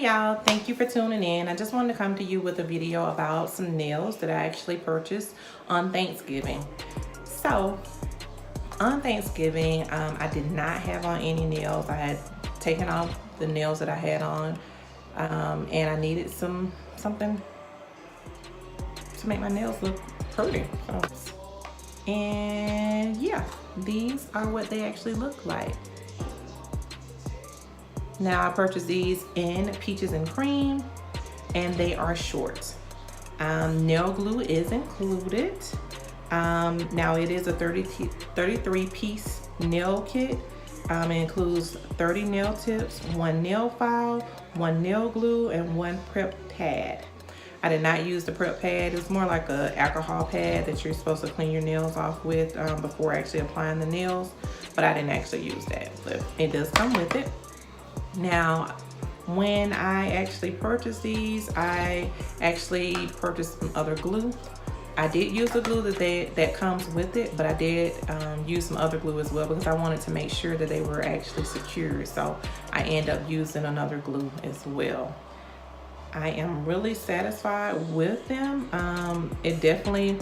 Hey y'all, thank you for tuning in. I just wanted to come to you with a video about some nails that I actually purchased on Thanksgiving. So on Thanksgiving, I did not have on any nails. I had taken off the nails that I had on, and I needed something to make my nails look pretty. And yeah, these are what they actually look like. Now I purchased these in Peaches and Cream, and they are short. Nail glue is included. Now it is a 33 piece nail kit. It includes 30 nail tips, 1 nail file, 1 nail glue, and 1 prep pad. I did not use the prep pad. It's more like an alcohol pad that you're supposed to clean your nails off with before actually applying the nails, but I didn't actually use that, but it does come with it. Now, when I actually purchased these, I actually purchased some other glue. I did use the glue that comes with it, but I did use some other glue as well because I wanted to make sure that they were actually secured. So I end up using another glue as well. I am really satisfied with them. It definitely,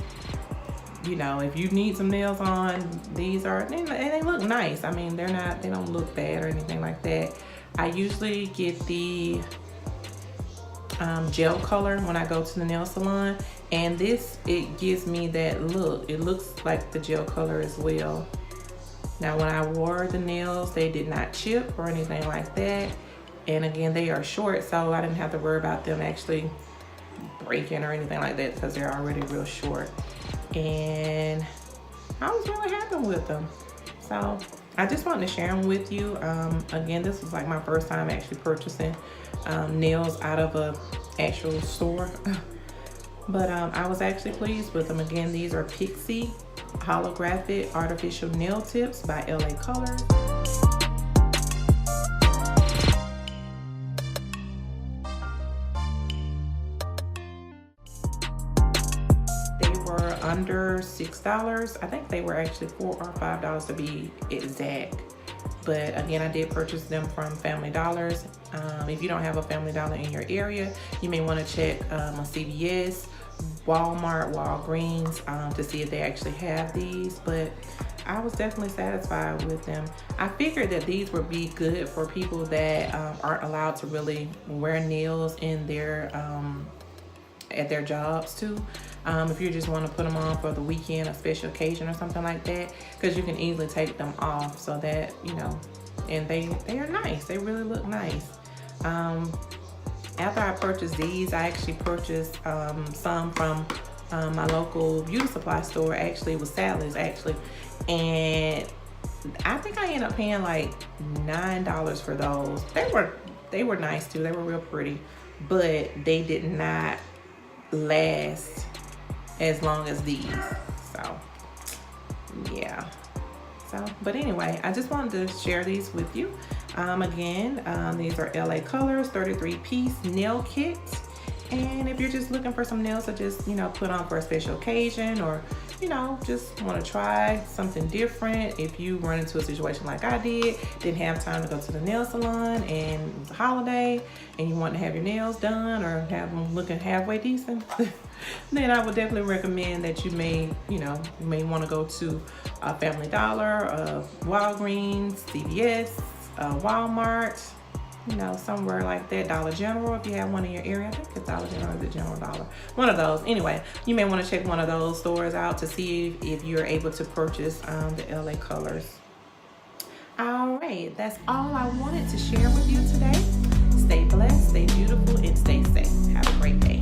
you know, if you need some nails on, these are, and they look nice. I mean, they don't look bad or anything like that. I usually get the gel color when I go to the nail salon, and this, it gives me that look. It looks like the gel color as well. Now when I wore the nails, they did not chip or anything like that. And again, they are short, so I didn't have to worry about them actually breaking or anything like that because they're already real short. And I was really happy with them. So I just wanted to share them with you. Again, this was like my first time actually purchasing nails out of a actual store. But I was actually pleased with them. Again, these are Pixie Holographic Artificial Nail Tips by LA Colors. Were under $6. I think they were actually $4 or $5 to be exact. But again, I did purchase them from Family Dollars. If you don't have a Family Dollar in your area, you may want to check a CVS, Walmart, Walgreens to see if they actually have these. But I was definitely satisfied with them. I figured that these would be good for people that aren't allowed to really wear nails in their at their jobs too. If you just want to put them on for the weekend, a special occasion or something like that, because you can easily take them off so that, you know, and they are nice. They really look nice. After I purchased these, I actually purchased some from my local beauty supply store. Actually, it was Sally's actually, and I think I ended up paying like $9 for those. They were nice too. They were real pretty, but they did not last as long as these. So yeah, but anyway, I just wanted to share these with you. Again, these are LA Colors 33 piece nail kit, and if you're just looking for some nails to just, you know, put on for a special occasion, or, you know, just want to try something different, if you run into a situation like I didn't have time to go to the nail salon and it was a holiday and you want to have your nails done or have them looking halfway decent, then I would definitely recommend that you may want to go to a Family Dollar, Walgreens, CVS, Walmart, you know, somewhere like that, Dollar General, if you have one in your area. I think it's Dollar General or the General Dollar, one of those. Anyway, you may want to check one of those stores out to see if you're able to purchase the LA Colors. All right, that's all I wanted to share with you today. Stay blessed, stay beautiful, and stay safe. Have a great day.